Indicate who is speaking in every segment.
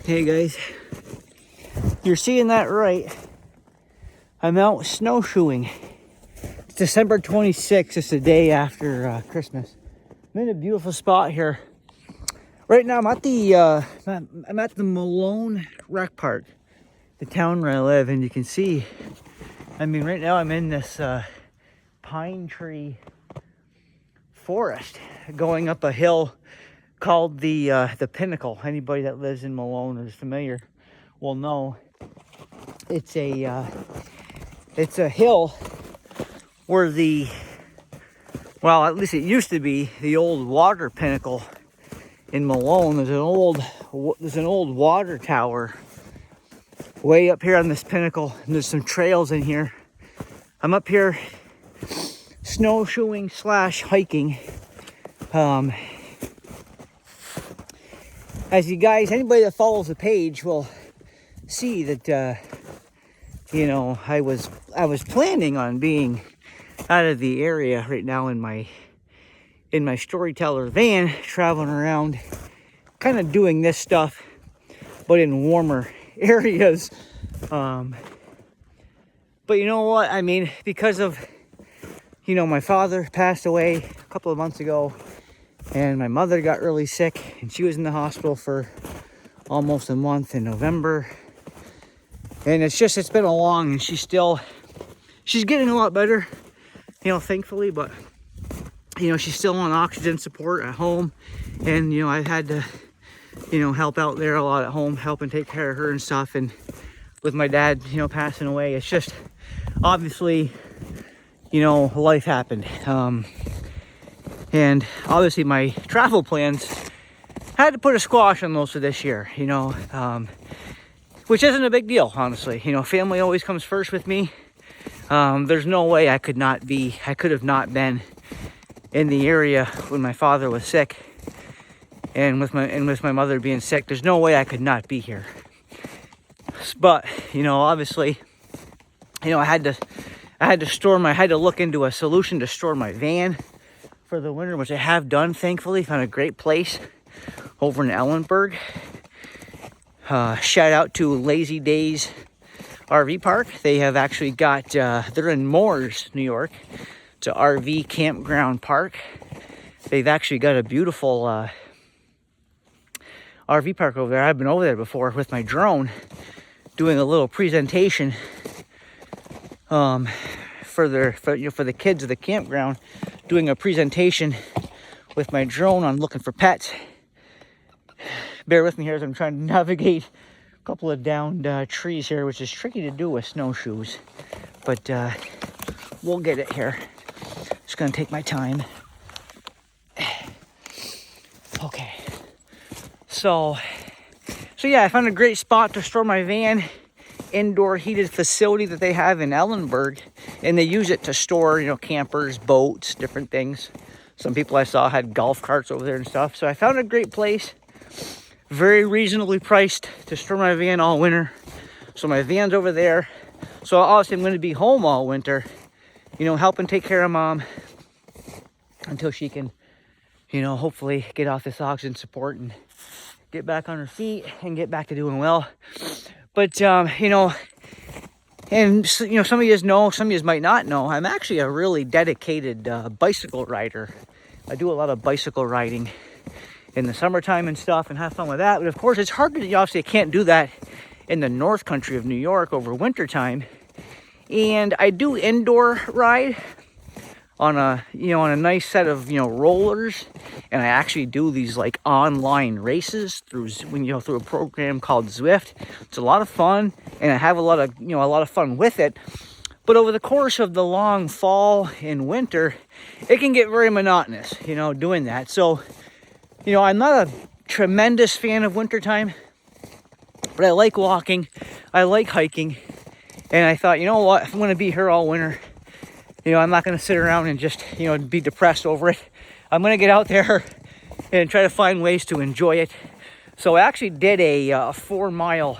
Speaker 1: Hey guys, you're seeing that right. I'm out snowshoeing. It's December 26th. It's the day after Christmas. I'm in a beautiful spot here. Right now I'm at the Malone Rec Park, the town where I live, and you can see, right now I'm in this pine tree forest going up a hill called the Pinnacle. Anybody that lives in Malone or is familiar will know it's a hill where at least it used to be the old water pinnacle in Malone. There's an old water tower way up here on this pinnacle, and there's some trails in here. I'm up here snowshoeing / hiking. As you guys, anybody that follows the page will see that, I was planning on being out of the area right now in my storyteller van, traveling around, kind of doing this stuff, but in warmer areas. But you know what? Because of, my father passed away a couple of months ago, and my mother got really sick, and she was in the hospital for almost a month in November. And it's been a long, and she's getting a lot better, thankfully, but, she's still on oxygen support at home. And, I've had to, help out there a lot at home, helping take care of her and stuff. And with my dad, passing away, it's just, obviously, life happened. And obviously my travel plans had to put a squash on those for this year, which isn't a big deal, honestly. Family always comes first with me. There's no way I could have not been in the area when my father was sick, and with my mother being sick. There's no way I could not be here. But, obviously, I had to look into a solution to store my van for the winter, which I have done, thankfully. Found a great place over in Ellenburg. Shout out to Lazy Days RV Park. They have actually got, they're in Moores, New York. It's an RV campground park. They've actually got a beautiful RV park over there. I've been over there before with my drone, doing a little presentation for the kids of the campground, doing a presentation with my drone on looking for pets. Bear with me here as I'm trying to navigate a couple of downed trees here, which is tricky to do with snowshoes, but we'll get it here. Just gonna take my time. Okay, so yeah, I found a great spot to store my van. Indoor heated facility that they have in Ellenburg, and they use it to store, campers, boats, different things. Some people I saw had golf carts over there and stuff. So I found a great place, very reasonably priced, to store my van all winter. So my van's over there. So obviously I'm going to be home all winter, helping take care of Mom until she can, hopefully get off this oxygen support and get back on her feet and get back to doing well. But, and some of you know, some of you might not know, I'm actually a really dedicated bicycle rider. I do a lot of bicycle riding in the summertime and stuff, and have fun with that. But of course, it's hard to, obviously I can't do that in the North Country of New York over wintertime. And I do indoor ride on a nice set of, rollers. And I actually do these like online races through a program called Zwift. It's a lot of fun, and I have a lot of fun with it. But over the course of the long fall and winter, it can get very monotonous, doing that. So, I'm not a tremendous fan of wintertime, but I like walking, I like hiking, and I thought, if I'm going to be here all winter, I'm not going to sit around and just, be depressed over it. I'm going to get out there and try to find ways to enjoy it. So I actually did a 4-mile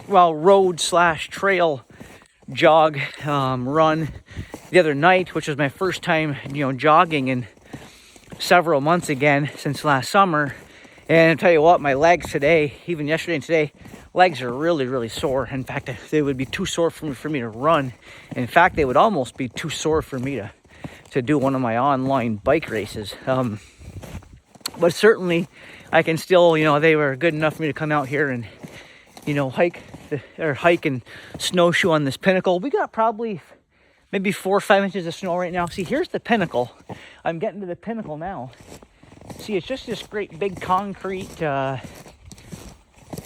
Speaker 1: road/trail jog run the other night, which was my first time, jogging in several months again since last summer. And I'll tell you what, my legs today, even yesterday and today, legs are really, really sore. In fact, they would be too sore for me to run. In fact, they would almost be too sore for me to do one of my online bike races. But certainly, I can still, they were good enough for me to come out here and, hike and snowshoe on this pinnacle. We got probably maybe 4 or 5 inches of snow right now. See, here's the pinnacle. I'm getting to the pinnacle now. See, it's just this great big concrete,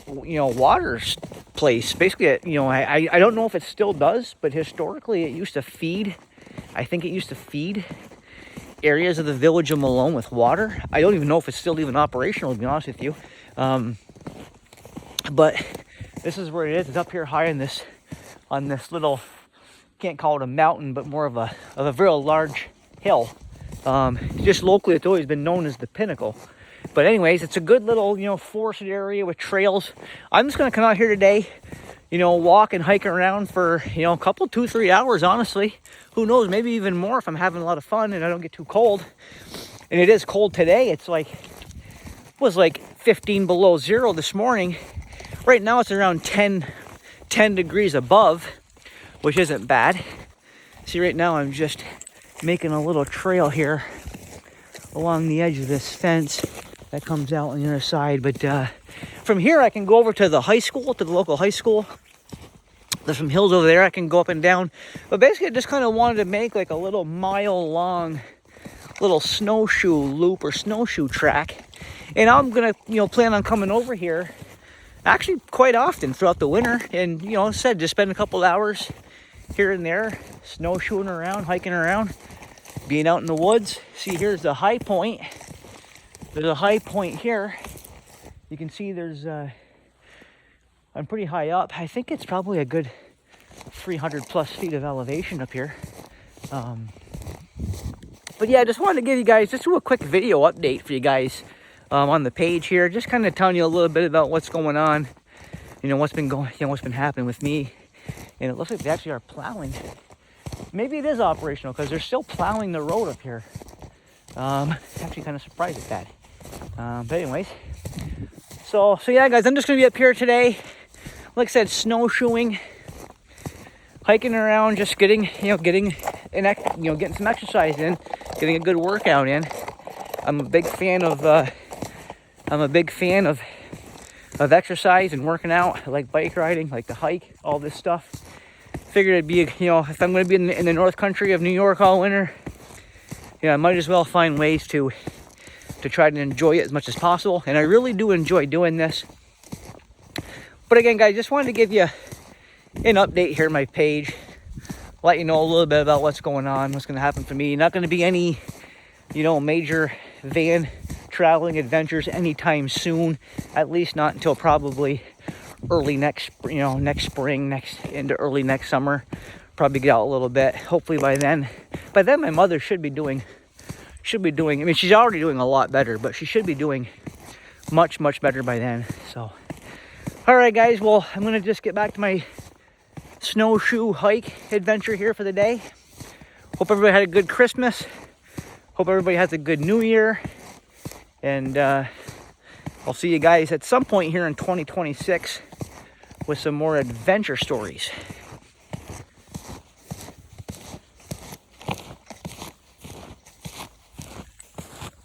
Speaker 1: water place. Basically, I don't know if it still does, but historically it used to feed. I think it used to feed areas of the village of Malone with water. I don't even know if it's still even operational, to be honest with you. But this is where it is. It's up here high on this little, can't call it a mountain, but more of a very large hill. Just locally, it's always been known as the Pinnacle. But anyways, it's a good little, forested area with trails. I'm just going to come out here today, walk and hike around for, a couple, 2-3 hours, honestly. Who knows, maybe even more if I'm having a lot of fun and I don't get too cold. And it is cold today. It was like 15 below zero this morning. Right now it's around 10 degrees above, which isn't bad. See, right now I'm just making a little trail here along the edge of this fence that comes out on the other side. But from here I can go over to the high school, to the local high school. There's some hills over there I can go up and down. But basically I just kind of wanted to make like a little mile long little snowshoe loop or snowshoe track. And I'm gonna plan on coming over here actually quite often throughout the winter. And just spend a couple hours here and there snowshoeing around, hiking around, being out in the woods. See, here's the high point. There's a high point here. You can see I'm pretty high up. I think it's probably a good 300 plus feet of elevation up here. But yeah, I just wanted to give you guys, just do a quick video update for you guys on the page here. Just kind of telling you a little bit about what's going on. What's been happening with me. And it looks like they actually are plowing. Maybe it is operational because they're still plowing the road up here. Actually kind of surprised at that. But anyways, so yeah, guys, I'm just gonna be up here today. Like I said, snowshoeing, hiking around, just getting some exercise in, getting a good workout in. I'm a big fan of exercise and working out. I like bike riding, like to hike, all this stuff. Figured it'd be, if I'm going to be in the North Country of New York all winter, I might as well find ways to try to enjoy it as much as possible. And I really do enjoy doing this. But again, guys, just wanted to give you an update here on my page. Let you know a little bit about what's going on, what's going to happen for me. Not going to be any, major van traveling adventures anytime soon. At least not until probably early next spring, into early next summer. Probably get out a little bit. Hopefully by then my mother should be doing, I mean, she's already doing a lot better, but she should be doing much, much better by then. So, all right, guys, well, I'm going to just get back to my snowshoe hike adventure here for the day. Hope everybody had a good Christmas. Hope everybody has a good New Year. And I'll see you guys at some point here in 2026 with some more adventure stories.